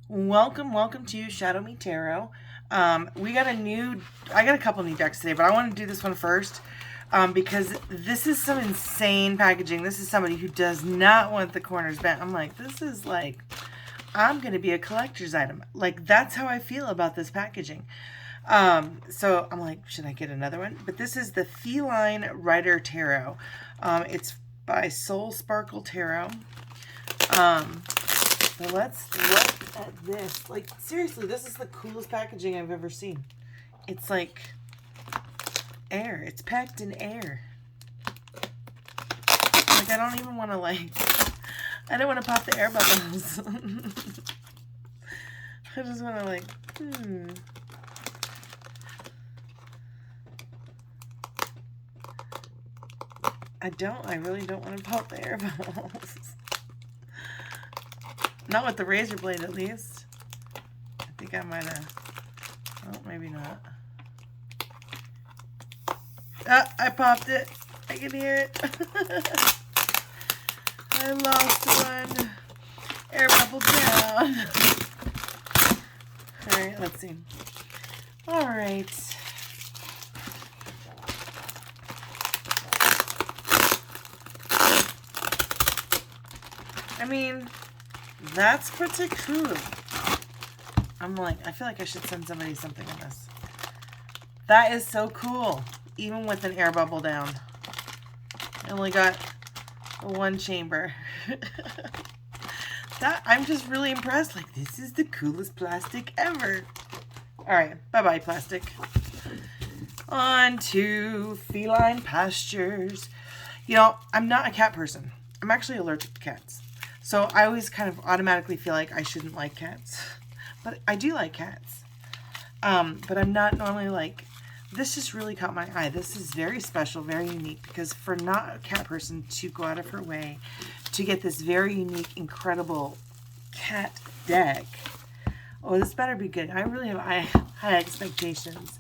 Welcome to ShadowMeTarot. I got a couple new decks today, but I want to do this one first because this is some insane packaging. This is somebody who does not want the corners bent. I'm like, I'm going to be a collector's item. Like, that's how I feel about this packaging. So I'm like, should I get another one? But this is the Feline Rider Tarot. It's by Soul Sparkle Tarot. So let's look at this. Like, seriously, this is the coolest packaging I've ever seen. It's like air. It's packed in air. Like, I don't even want to, I don't want to pop the air bubbles. I just want to, I really don't want to pop the air bubbles. Not with the razor blade, at least. I think I might have. Oh, maybe not. Ah, I popped it. I can hear it. I lost one. Air bubble down. Alright, let's see. Alright. I mean, that's pretty cool. I'm like, I feel like I should send somebody something on this. That is so cool. Even with an air bubble down. I only got one chamber. I'm just really impressed. Like, this is the coolest plastic ever. Alright, bye-bye plastic. On to feline pastures. You know, I'm not a cat person. I'm actually allergic to cats. So I always kind of automatically feel like I shouldn't like cats. But I do like cats. But I'm not normally like, this just really caught my eye. This is very special, very unique, because for not a cat person to go out of her way to get this very unique, incredible cat deck. Oh, this better be good. I really have high expectations.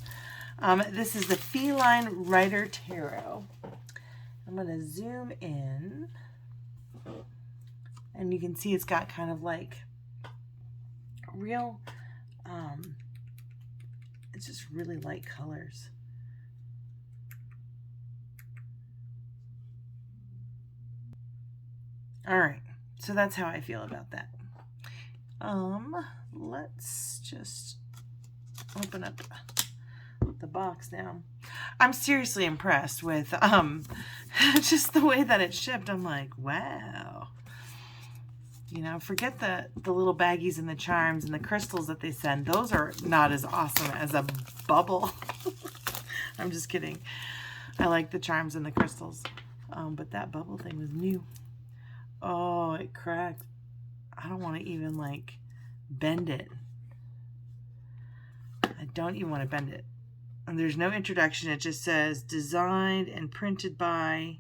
This is the Feline Rider Tarot. I'm going to zoom in. And you can see it's got kind of like real, it's just really light colors. All right, so that's how I feel about that. Let's just open up the box now. I'm seriously impressed with just the way that it's shipped. I'm like, wow. You know, forget the little baggies and the charms and the crystals that they send. Those are not as awesome as a bubble. I'm just kidding. I like the charms and the crystals. But that bubble thing was new. Oh, it cracked. I don't want to even, like, bend it. I don't even want to bend it. And there's no introduction. It just says, designed and printed by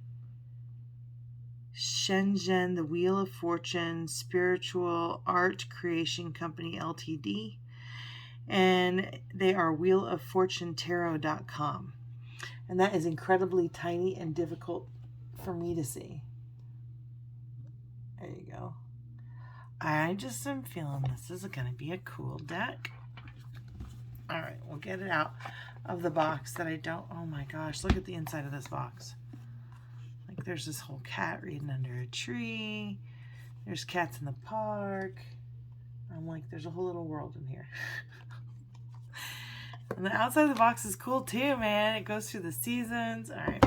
Shenzhen, the Wheel of Fortune Spiritual Art Creation Company Ltd. And they are wheeloffortunetarot.com. And that is incredibly tiny and difficult for me to see. There you go. I just am feeling this is going to be a cool deck. All right, we'll get it out of the box that I don't. Oh my gosh, look at the inside of this box. Like, there's this whole cat reading under a tree. There's cats in the park. I'm like, there's a whole little world in here. And the outside of the box is cool too, man. It goes through the seasons. All right.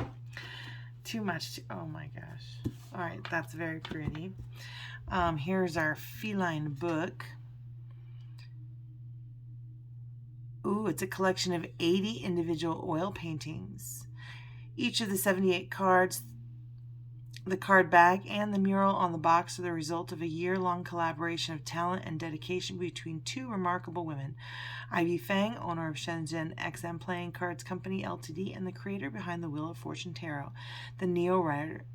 Too much. Oh my gosh. All right, that's very pretty. Here's our feline book. Ooh, it's a collection of 80 individual oil paintings. Each of the 78 cards, the card back, and the mural on the box are the result of a year-long collaboration of talent and dedication between two remarkable women. Ivy Fang, owner of Shenzhen XM Playing Cards Company Ltd. And the creator behind the Wheel of Fortune Tarot, the Neo Rider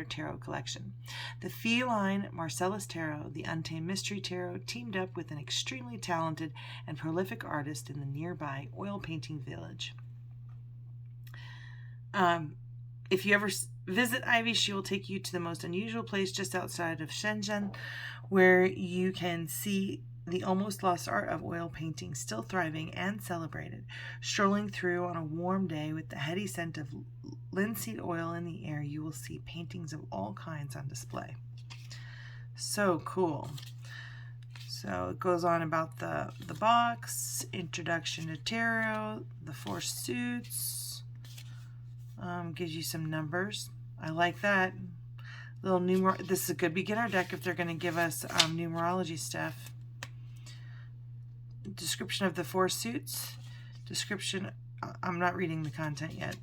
Tarot Collection. The Feline Marcellus Tarot, the Untamed Mystery Tarot, teamed up with an extremely talented and prolific artist in the nearby oil painting village. If you ever visit Ivy, she will take you to the most unusual place just outside of Shenzhen, where you can see the almost lost art of oil painting still thriving and celebrated. Strolling through on a warm day with the heady scent of linseed oil in the air, you will see paintings of all kinds on display. So cool. So it goes on about the box, introduction to tarot, the 4 suits, gives you some numbers. I like that. Little this is a good beginner deck if they're going to give us numerology stuff. Description of the 4 suits. Description, I'm not reading the content yet,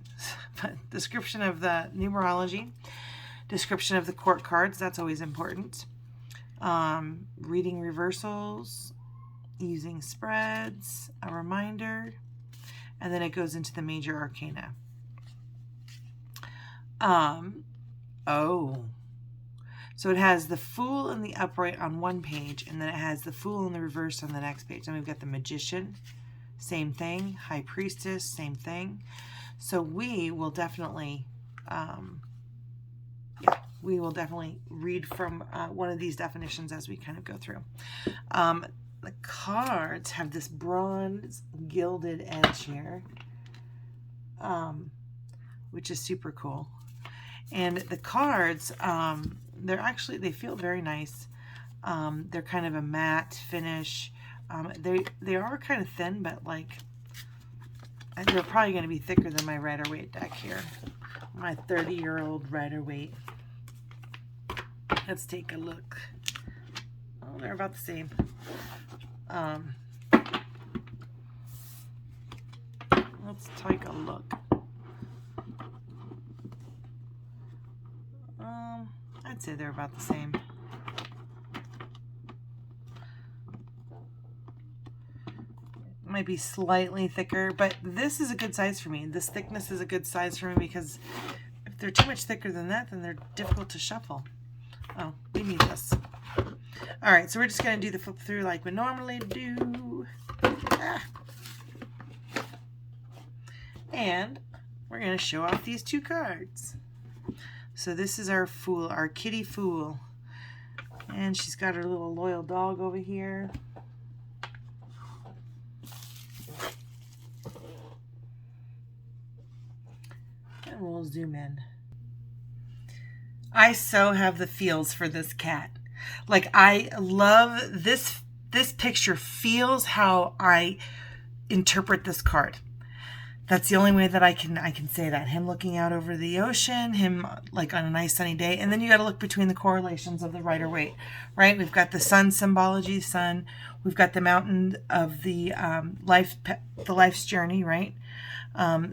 but description of the numerology. Description of the court cards, that's always important. Reading reversals, using spreads, a reminder, and then it goes into the major arcana. So it has the Fool and the Upright on one page, and then it has the Fool and the Reverse on the next page. And we've got the Magician, same thing. High Priestess, same thing. So we will definitely, we will definitely read from one of these definitions as we kind of go through. The cards have this bronze gilded edge here, which is super cool. And the cards, they feel very nice. They're kind of a matte finish. They are kind of thin, but like they're probably going to be thicker than my Rider-Waite deck here. My 30-year-old Rider-Waite. Let's take a look. Oh, they're about the same. Let's take a look. I'd say they're about the same. Might be slightly thicker, but this is a good size for me. This thickness is a good size for me because if they're too much thicker than that, then they're difficult to shuffle. Oh, we need this. All right, so we're just going to do the flip through like we normally do. And we're going to show off these 2 cards. So this is our Fool, our kitty Fool. And she's got her little loyal dog over here. And we'll zoom in. I so have the feels for this cat. Like, I love this. This picture feels how I interpret this card. That's the only way that I can say that. Him looking out over the ocean, him like on a nice sunny day. And then you got to look between the correlations of the Rider-Waite, right? We've got the sun symbology, sun. We've got the mountain of the life's journey, right?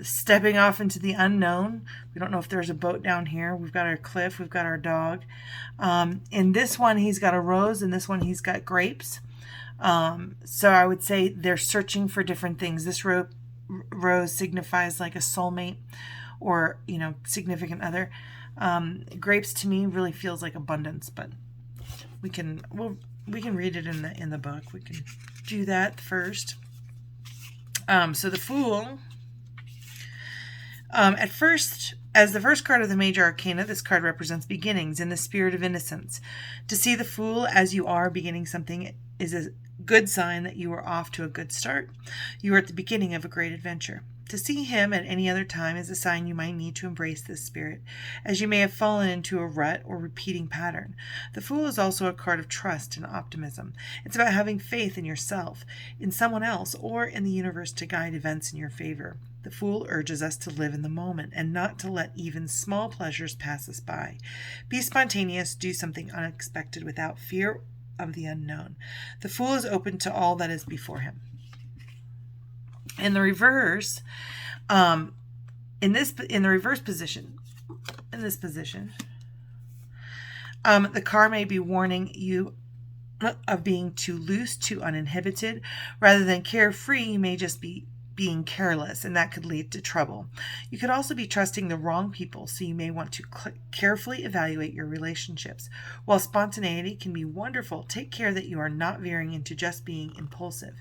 Stepping off into the unknown. We don't know if there's a boat down here. We've got our cliff. We've got our dog. In this one, he's got a rose. In this one, he's got grapes. So I would say they're searching for different things. This rose signifies like a soulmate or, you know, significant other. Grapes to me really feels like abundance, but we can read it in the book. We can do that first. So the Fool, at first, as the first card of the major arcana, this card represents beginnings in the spirit of innocence. To see the Fool as you are beginning something is a good sign that you are off to a good start. You are at the beginning of a great adventure. To see him at any other time is a sign you might need to embrace this spirit, as you may have fallen into a rut or repeating pattern. The Fool is also a card of trust and optimism. It's about having faith in yourself, in someone else, or in the universe to guide events in your favor. The Fool urges us to live in the moment and not to let even small pleasures pass us by. Be spontaneous, do something unexpected without fear of the unknown. The Fool is open to all that is before him. In the reverse, in the reverse position, the card may be warning you of being too loose, too uninhibited. Rather than carefree, you may just be being careless, and that could lead to trouble. You could also be trusting the wrong people, so you may want to carefully evaluate your relationships. While spontaneity can be wonderful, take care that you are not veering into just being impulsive.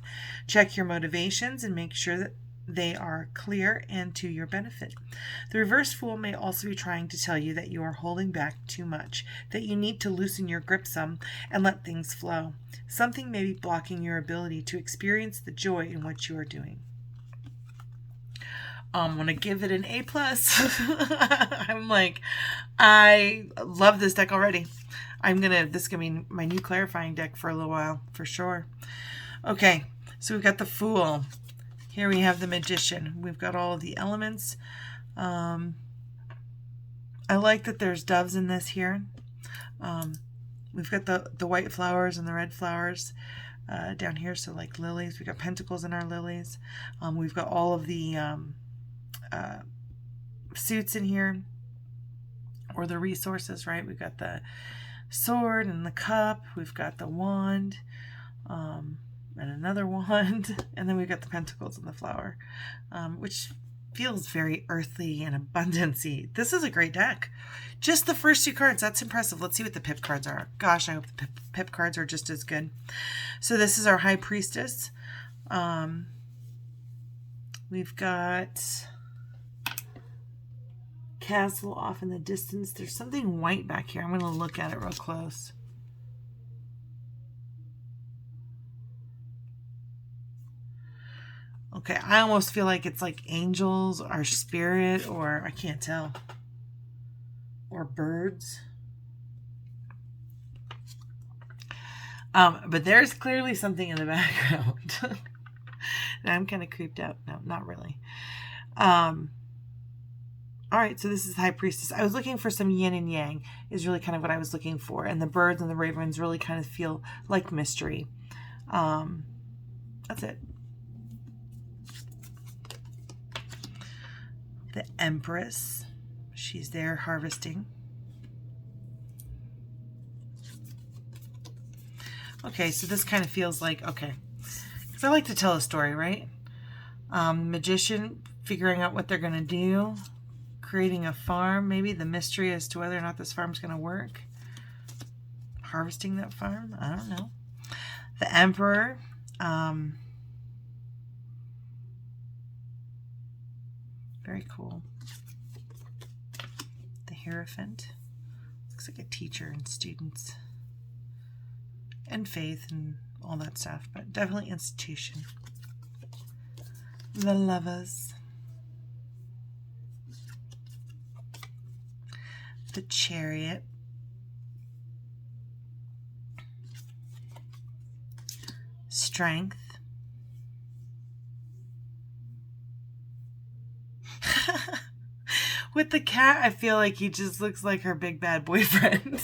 Check your motivations and make sure that they are clear and to your benefit. The reverse Fool may also be trying to tell you that you are holding back too much, that you need to loosen your grip some and let things flow. Something may be blocking your ability to experience the joy in what you are doing. I'm going to give it an A+. I'm like, I love this deck already. This is going to be my new clarifying deck for a little while, for sure. Okay, so we've got the Fool. Here we have the Magician. We've got all of the elements. I like that there's doves in this here. We've got the white flowers and the red flowers down here, so like lilies. We've got pentacles in our lilies. We've got all of the suits in here, or the resources, right? We've got the sword and the cup. We've got the wand, and another wand, and then we've got the pentacles and the flower, which feels very earthly and abundancy. This is a great deck. Just the first 2 cards, that's impressive. Let's see what the pip cards are. Gosh, I hope the pip cards are just as good. So this is our High Priestess. We've got castle off in the distance. There's something white back here. I'm going to look at it real close. Okay, I almost feel like it's like angels or spirit, or I can't tell. Or birds. But there's clearly something in the background. And I'm kind of creeped out. No, not really. All right, so this is High Priestess. I was looking for some yin and yang is really kind of what I was looking for. And the birds and the ravens really kind of feel like mystery. That's it. The Empress. She's there harvesting. Okay, so this kind of feels like, okay. Because I like to tell a story, right? Magician, figuring out what they're going to do. Creating a farm, maybe the mystery as to whether or not this farm's going to work. Harvesting that farm, I don't know. The Emperor, very cool. The Hierophant, looks like a teacher and students. And faith and all that stuff, but definitely institution. The Lovers. The Chariot. Strength. With the cat, I feel like he just looks like her big bad boyfriend.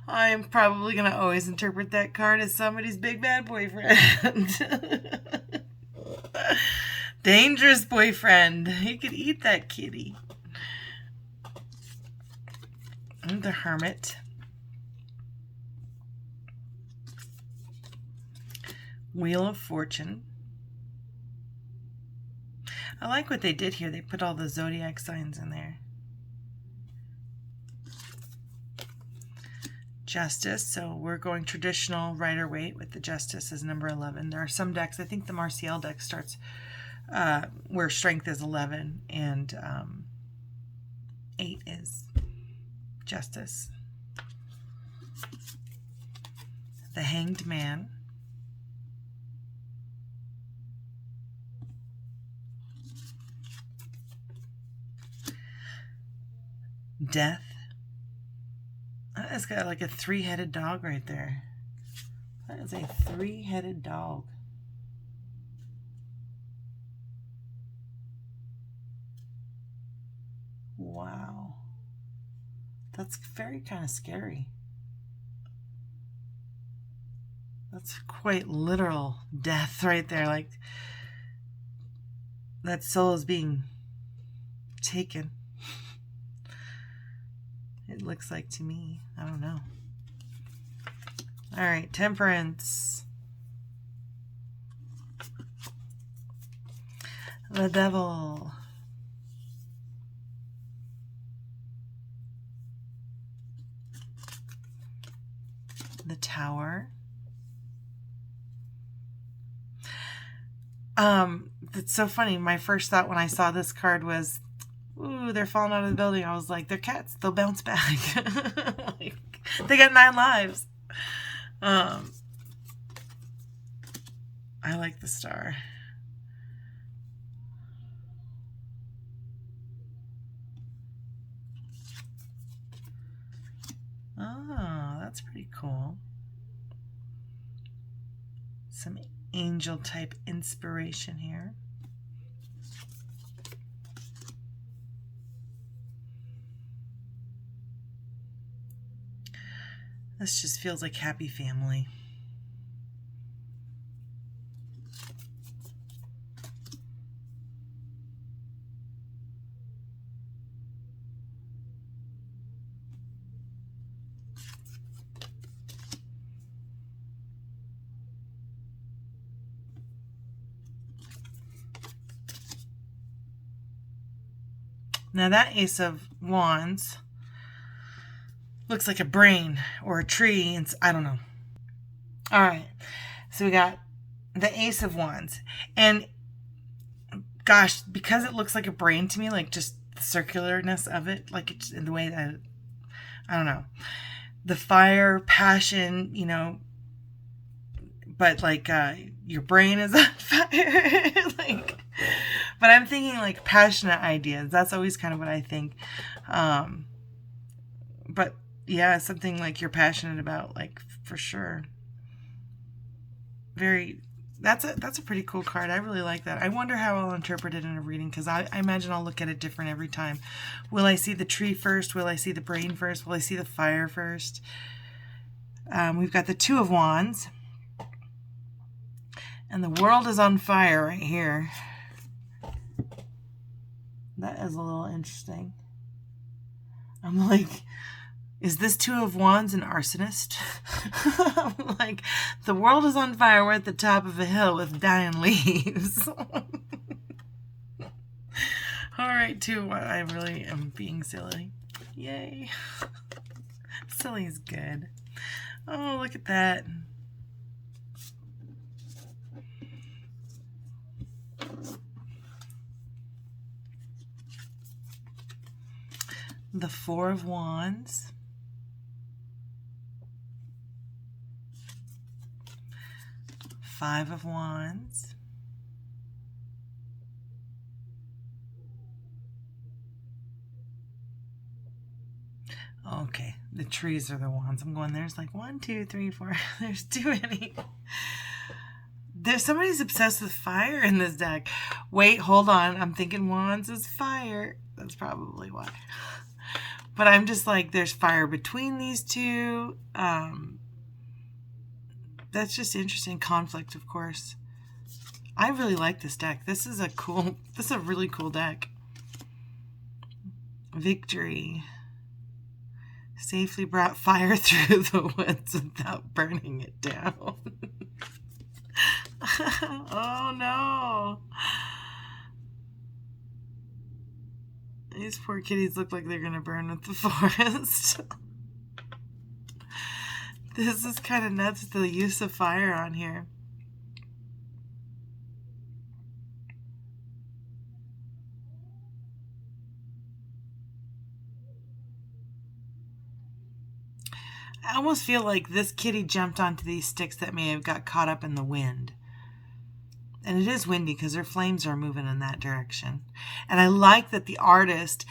I'm probably going to always interpret that card as somebody's big bad boyfriend. Dangerous boyfriend. He could eat that kitty. And the Hermit. Wheel of Fortune. I like what they did here. They put all the zodiac signs in there. Justice. So we're going traditional Rider-Waite with the Justice as number 11. There are some decks. I think the Martial deck starts where strength is 11 and 8 is Justice. The Hanged Man. Death. That's got like a 3-headed dog right there. That is a 3-headed dog. Wow. That's very kind of scary. That's quite literal death right there. Like, that soul is being taken. It looks like to me. I don't know. All right, Temperance. The Devil. The Tower. That's so funny. My first thought when I saw this card was, ooh, they're falling out of the building. I was like, they're cats. They'll bounce back. Like, they got 9 lives. I like the star. Oh, that's pretty cool. Some angel type inspiration here. This just feels like happy family. Now that Ace of Wands looks like a brain or a tree. And I don't know. All right. So we got the Ace of Wands. And gosh, because it looks like a brain to me, like just the circularness of it, like it's in the way that, I don't know. The fire, passion, you know, but like your brain is on fire. Like, but I'm thinking like passionate ideas. That's always kind of what I think. But yeah, something like you're passionate about, like, for sure. That's a pretty cool card. I really like that. I wonder how I'll interpret it in a reading, because I imagine I'll look at it different every time. Will I see the tree first? Will I see the brain first? Will I see the fire first? We've got the Two of Wands. And the world is on fire right here. That is a little interesting. I'm like, is this Two of Wands an arsonist? I'm like, the world is on fire. We're at the top of a hill with dying leaves. All right, Two. I really am being silly. Yay. Silly is good. Oh, look at that. The Four of Wands. Five of Wands. Okay, the trees are the wands. I'm going, there's like 1, 2, 3, 4. There's too many. There's somebody's obsessed with fire in this deck. Wait, hold on. I'm thinking wands is fire. That's probably why. But I'm just like, there's fire between these two. That's just interesting. Conflict, of course. I really like this deck. This is a really cool deck. Victory. Safely brought fire through the woods without burning it down. Oh no. These poor kitties look like they're going to burn with the forest. This is kind of nuts, the use of fire on here. I almost feel like this kitty jumped onto these sticks that may have got caught up in the wind. And it is windy because their flames are moving in that direction. And I like that the artist,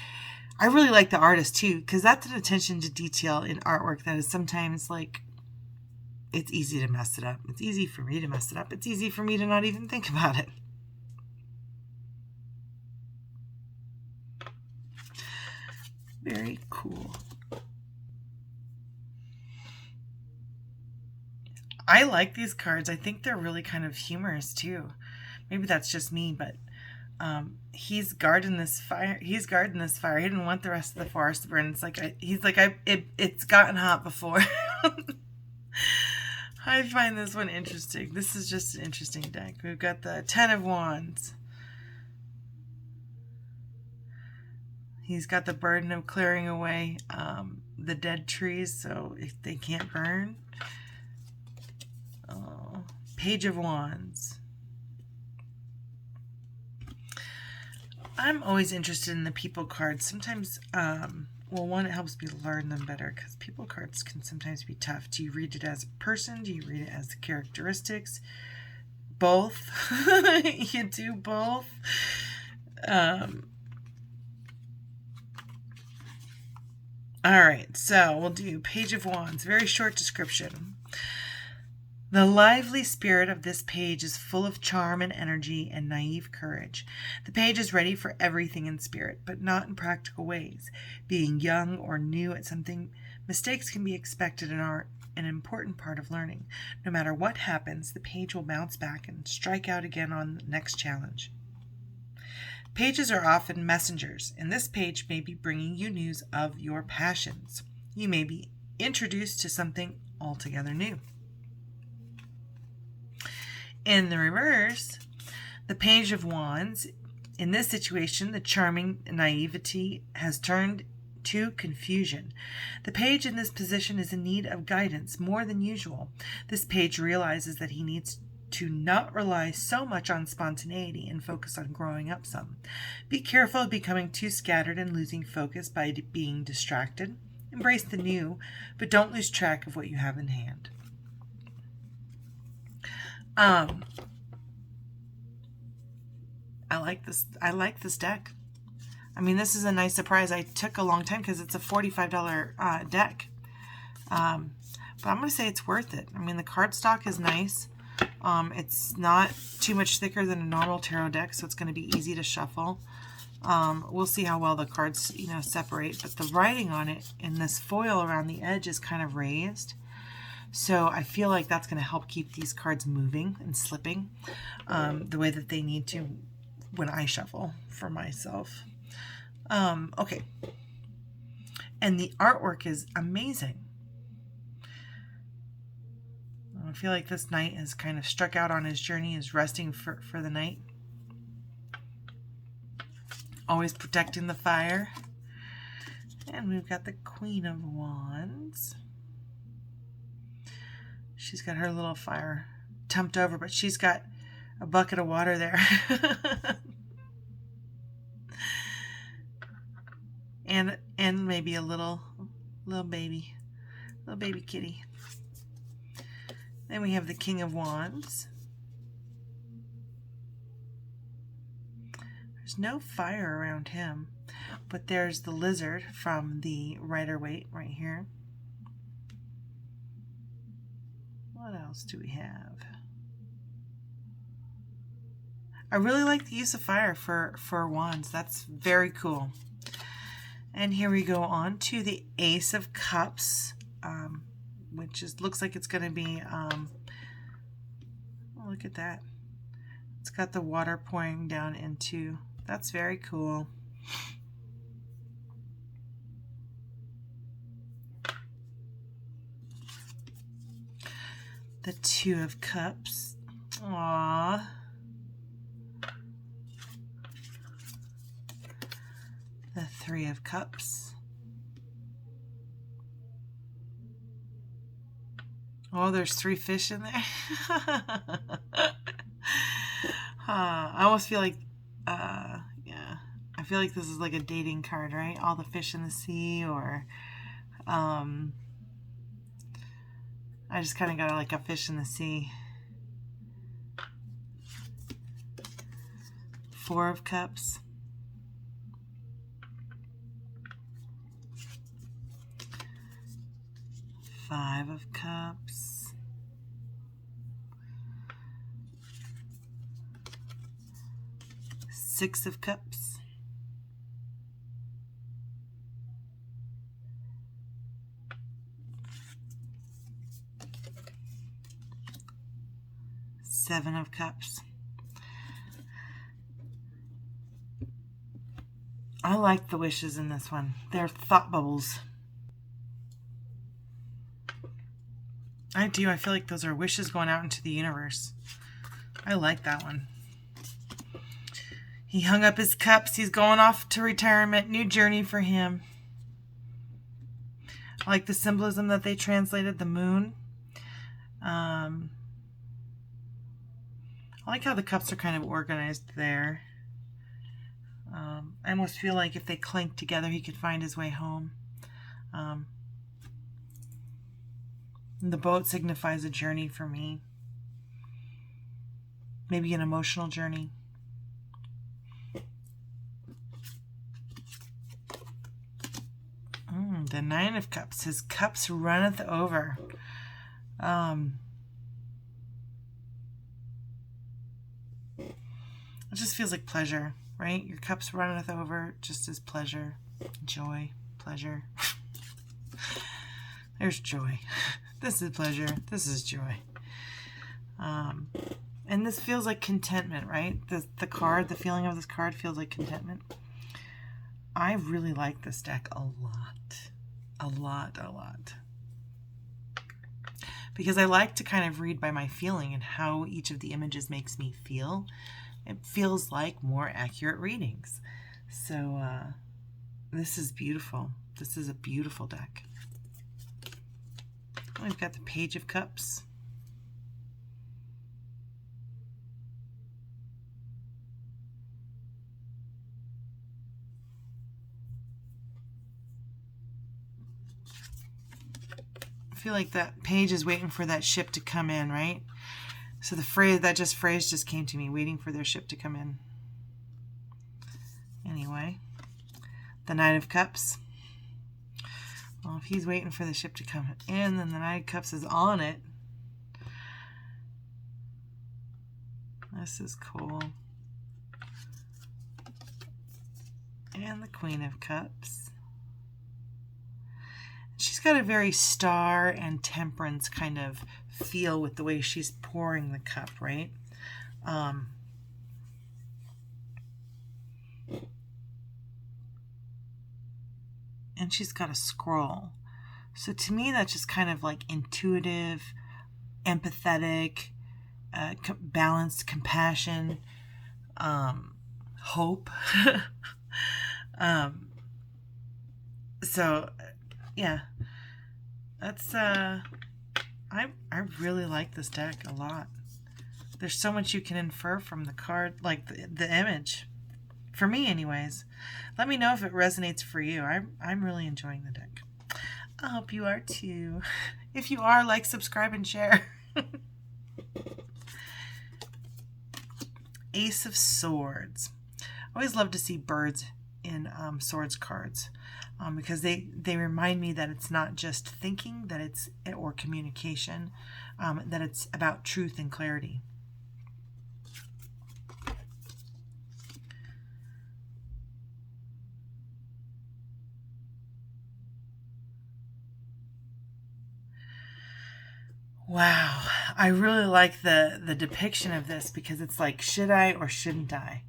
I really like the artist too, because that's an attention to detail in artwork that is sometimes like, it's easy to mess it up. It's easy for me to mess it up. It's easy for me to not even think about it. Very cool. I like these cards. I think they're really kind of humorous too. Maybe that's just me, but he's guarding this fire. He's guarding this fire. He didn't want the rest of the forest to burn. It's like it's gotten hot before. I find this one interesting. This is just an interesting deck. We've got the Ten of Wands. He's got the burden of clearing away the dead trees so if they can't burn. Page of Wands. I'm always interested in the people cards. Sometimes, well, one, it helps me learn them better because people cards can sometimes be tough. Do you read it as a person? Do you read it as the characteristics? Both. You do both. All right, so we'll do Page of Wands. Very short description. The lively spirit of this page is full of charm and energy and naive courage. The page is ready for everything in spirit, but not in practical ways. Being young or new at something, mistakes can be expected and are an important part of learning. No matter what happens, the page will bounce back and strike out again on the next challenge. Pages are often messengers, and this page may be bringing you news of your passions. You may be introduced to something altogether new. In the reverse, the Page of Wands, in this situation, the charming naivety has turned to confusion. The page in this position is in need of guidance more than usual. This page realizes that he needs to not rely so much on spontaneity and focus on growing up some. Be careful of becoming too scattered and losing focus by being distracted. Embrace the new, but don't lose track of what you have in hand. I like this deck. I mean, this is a nice surprise. I took a long time because it's a $45 deck. But I'm going to say it's worth it. I mean, the cardstock is nice. It's not too much thicker than a normal tarot deck, so it's going to be easy to shuffle. We'll see how well the cards, separate. But the writing on it in this foil around the edge is kind of raised. So I feel like that's going to help keep these cards moving and slipping the way that they need to when I shuffle for myself. Okay. And the artwork is amazing. I feel like this knight has kind of struck out on his journey, is resting for the night. Always protecting the fire. And we've got the Queen of Wands. She's got her little fire tumped over, but she's got a bucket of water there. and maybe a little baby kitty. Then we have the King of Wands. There's no fire around him, but there's the lizard from the Rider-Waite right here. What else do we have? I really like the use of fire for wands. That's very cool. And here we go on to the Ace of Cups, which looks like it's going to be, look at that. It's got the water pouring down into, that's very cool. The Two of Cups. Aww. The Three of Cups. Oh, there's 3 fish in there. I almost feel like, yeah. I feel like this is like a dating card, right? All the fish in the sea, or, I just kind of got like a fish in the sea. 4 of Cups. 5 of Cups. 6 of Cups. 7 of Cups. I like the wishes in this one. They're thought bubbles. I do. I feel like those are wishes going out into the universe. I like that one. He hung up his cups. He's going off to retirement. New journey for him. I like the symbolism that they translated. The moon. I like how the cups are kind of organized there. I almost feel like if they clink together, he could find his way home. The boat signifies a journey for me. Maybe an emotional journey. The Nine of Cups. His cups runneth over. It just feels like pleasure, right? Your cups runneth over just as pleasure, joy, pleasure. There's joy. This is pleasure. This is joy. And this feels like contentment, right? The card, the feeling of this card feels like contentment. I really like this deck a lot. A lot. Because I like to kind of read by my feeling and how each of the images makes me feel. It feels like more accurate readings. So this is beautiful. This is a beautiful deck. We've got the Page of Cups. I feel like that page is waiting for that ship to come in, right? So the phrase just came to me, waiting for their ship to come in. Anyway, the Knight of Cups. Well, if he's waiting for the ship to come in, then the Knight of Cups is on it. This is cool. And the Queen of Cups. She's got a very star and temperance kind of feel with the way she's pouring the cup, right? And she's got a scroll. So to me, that's just kind of like intuitive, empathetic, balanced compassion, hope. So yeah, that's I really like this deck a lot. There's so much you can infer from the card, like the image, for me anyways. Let me know if it resonates for you. I'm really enjoying the deck. I hope you are too. If you are, like, subscribe, and share. Ace of Swords. I always love to see birds in swords cards because they remind me that it's not just thinking, that it's or communication, that it's about truth and clarity. Wow, I really like the depiction of this because it's like, should I or shouldn't I?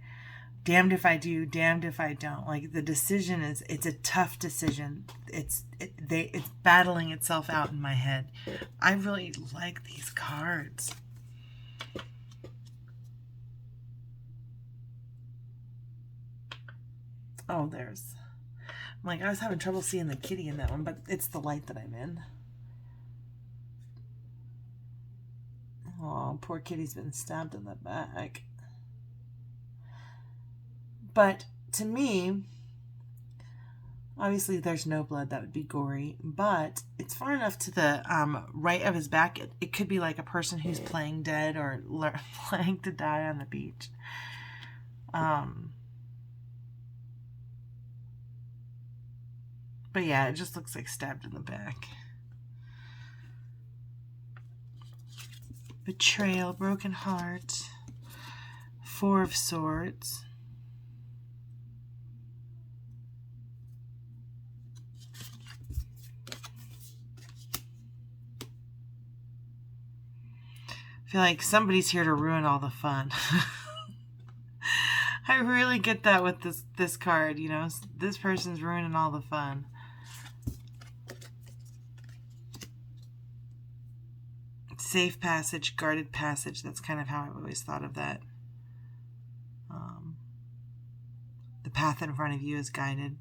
Damned if I do, damned if I don't. Like, the decision it's a tough decision. It's battling itself out in my head. I really like these cards. Oh, I'm like, I was having trouble seeing the kitty in that one, but it's the light that I'm in. Oh, poor kitty's been stabbed in the back. But to me, obviously there's no blood, that would be gory, but it's far enough to the right of his back. It could be like a person who's playing dead or playing to die on the beach. But yeah, it just looks like stabbed in the back. Betrayal, broken heart, Four of Swords. I feel like somebody's here to ruin all the fun. I really get that with this card, you know. This person's ruining all the fun. Safe passage, guarded passage. That's kind of how I've always thought of that. The path in front of you is guided.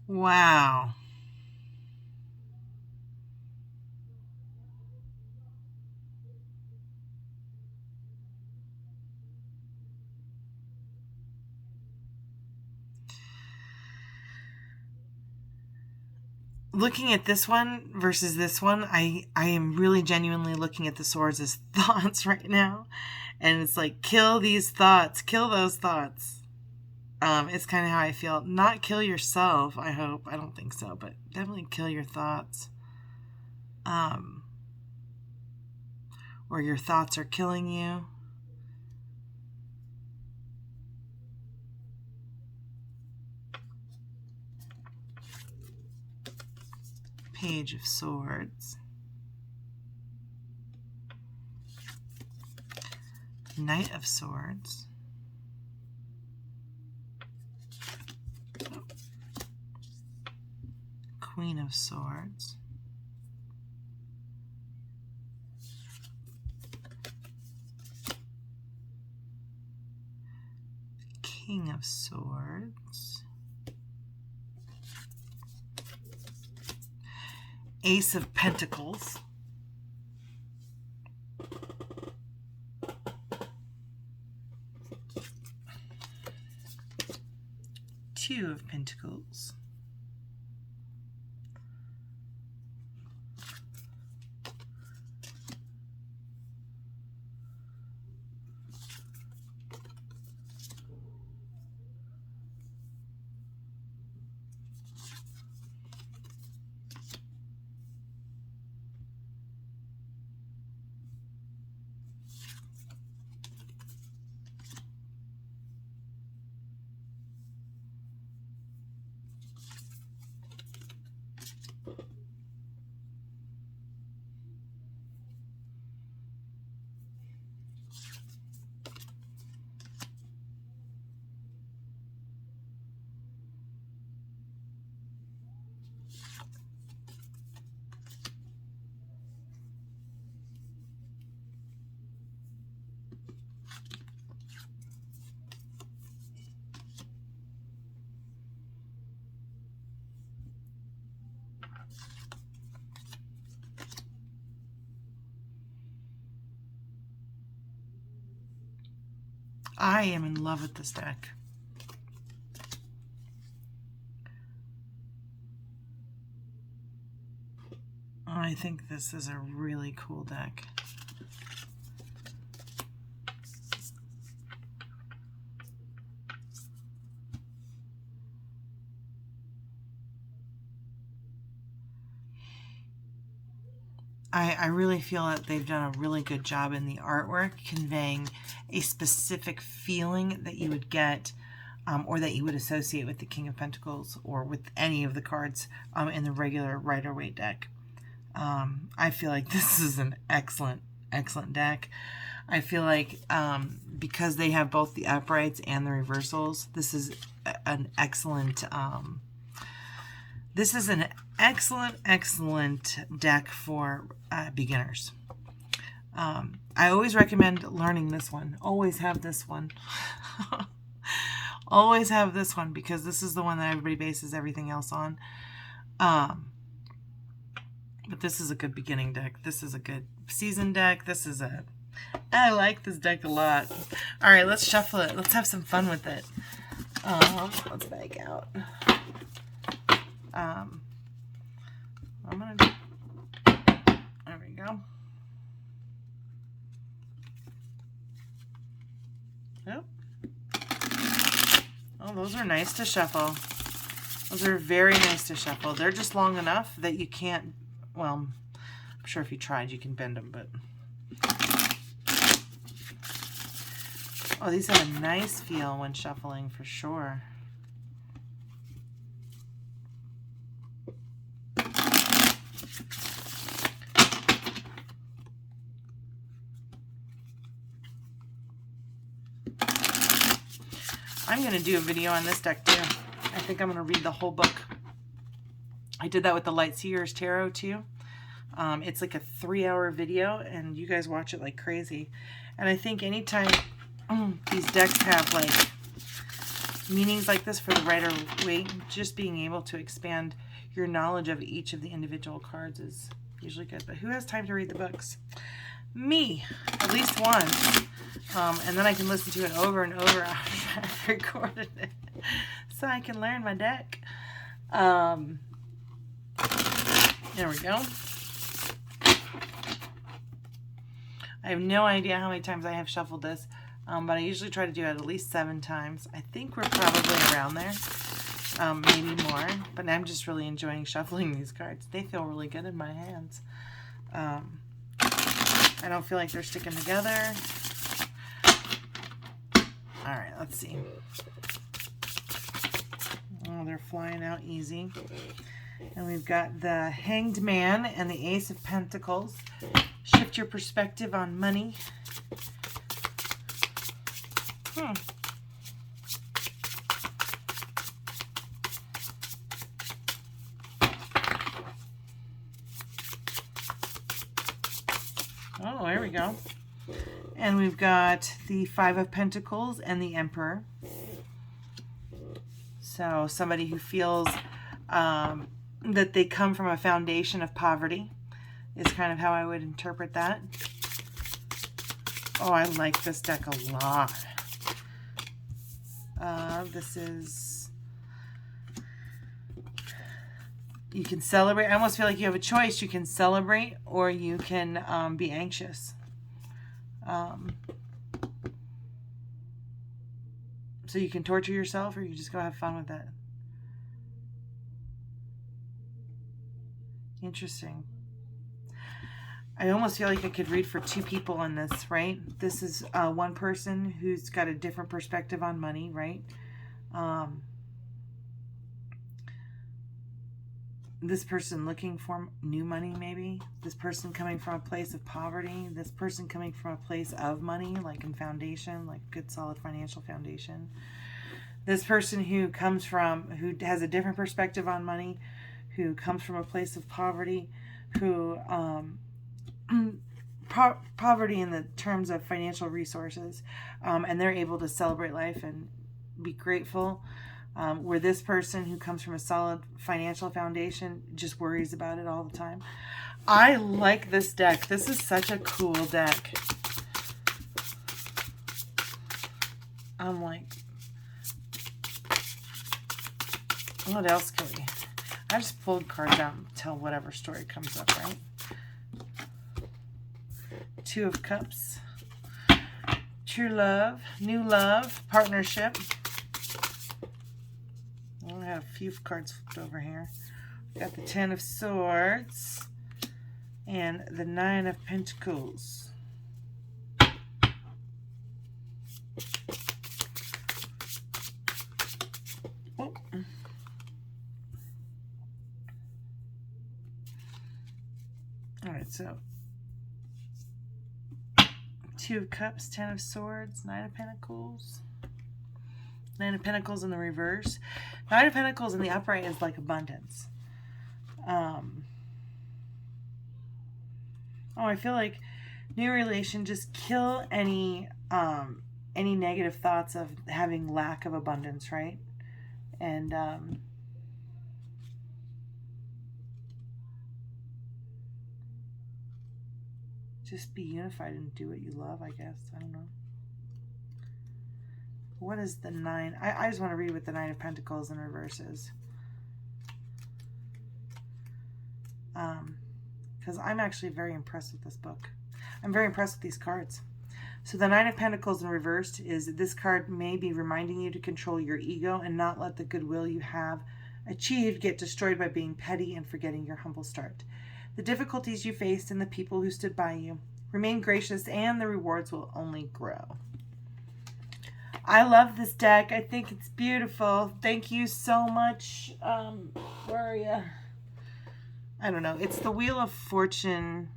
Wow. Looking at this one versus this one, I am really genuinely looking at the swords as thoughts right now. And it's like, kill these thoughts, kill those thoughts. It's kind of how I feel. Not kill yourself, I hope. I don't think so, but definitely kill your thoughts. Or your thoughts are killing you. Page of Swords. Knight of Swords. Queen of Swords. King of Swords. Ace of Pentacles. Two of Pentacles. I am in love with this deck. I think this is a really cool deck. I really feel that they've done a really good job in the artwork conveying a specific feeling that you would get or that you would associate with the King of Pentacles or with any of the cards in the regular Rider-Waite deck. I feel like this is an excellent deck. I feel like because they have both the uprights and the reversals, this is an excellent excellent deck for beginners. I always recommend learning this one. Always have this one. Always have this one because this is the one that everybody bases everything else on. But this is a good beginning deck. This is a good season deck. I like this deck a lot. All right, let's shuffle it. Let's have some fun with it. Let's back out. There we go. Yep. Oh, those are nice to shuffle. Those are very nice to shuffle. They're just long enough that you can't, well, I'm sure if you tried you can bend them, but. Oh, these have a nice feel when shuffling for sure. I'm going to do a video on this deck too. I think I'm going to read the whole book. I did that with the Light Seers Tarot too. It's like a 3-hour video, and you guys watch it like crazy. And I think anytime these decks have like meanings like this for the Rider-Waite, just being able to expand your knowledge of each of the individual cards is usually good. But who has time to read the books? Me, at least once. And then I can listen to it over and over after I've recorded it, so I can learn my deck. There we go. I have no idea how many times I have shuffled this, but I usually try to do it at least 7 times. I think we're probably around there, maybe more, but I'm just really enjoying shuffling these cards. They feel really good in my hands. I don't feel like they're sticking together. All right, let's see. Oh, they're flying out easy. And we've got the Hanged Man and the Ace of Pentacles. Shift your perspective on money. Oh, there we go. And we've got the Five of Pentacles and the Emperor. So somebody who feels that they come from a foundation of poverty is kind of how I would interpret that. Oh, I like this deck a lot. This is... You can celebrate. I almost feel like you have a choice. You can celebrate or you can be anxious. So you can torture yourself or you just go have fun with it. Interesting. I almost feel like I could read for 2 people on this, right? This is one person who's got a different perspective on money, right? This person looking for new money, maybe. This person coming from a place of poverty. This person coming from a place of money, like in foundation, like good solid financial foundation. This person who has a different perspective on money, who comes from a place of poverty, who poverty in the terms of financial resources, and they're able to celebrate life and be grateful. Where this person who comes from a solid financial foundation just worries about it all the time. I like this deck. This is such a cool deck. I'm like, what else can we... I just pulled cards out until whatever story comes up, right? 2 of Cups. True love, new love, partnership. I have a few cards flipped over here. We've got the 10 of Swords and the 9 of Pentacles. Oh. All right, so 2 of Cups, 10 of Swords, 9 of Pentacles. 9 of Pentacles in the reverse. 9 of Pentacles in the upright is like abundance. Oh, I feel like new relation, just kill any negative thoughts of having lack of abundance, right? And just be unified and do what you love, I guess. I don't know. What is the 9? I just want to read what the 9 of Pentacles in reverse is. Because I'm actually very impressed with this book. I'm very impressed with these cards. So the 9 of Pentacles in reversed is this card may be reminding you to control your ego and not let the goodwill you have achieved get destroyed by being petty and forgetting your humble start. The difficulties you faced and the people who stood by you. Remain gracious and the rewards will only grow. I love this deck. I think it's beautiful. Thank you so much. Where are you? I don't know. It's the Wheel of Fortune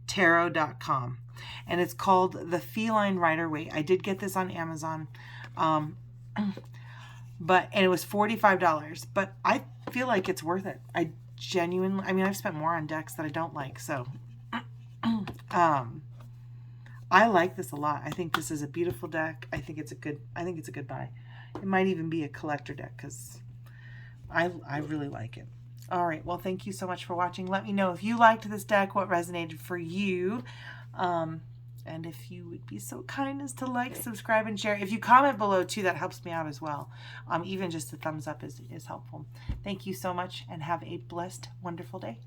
Tarot.com. And it's called the Feline Rider-Waite. I did get this on Amazon. And it was $45. But I feel like it's worth it. genuinely, I mean, I've spent more on decks that I don't like, so I like this a lot. I think this is a beautiful deck. I think it's a good buy. It might even be a collector deck because I really like it. All right, well, thank you so much for watching. Let me know if you liked this deck, what resonated for you. And if you would be so kind as to like, subscribe, and share. If you comment below too, that helps me out as well. Even just a thumbs up is helpful. Thank you so much and have a blessed, wonderful day.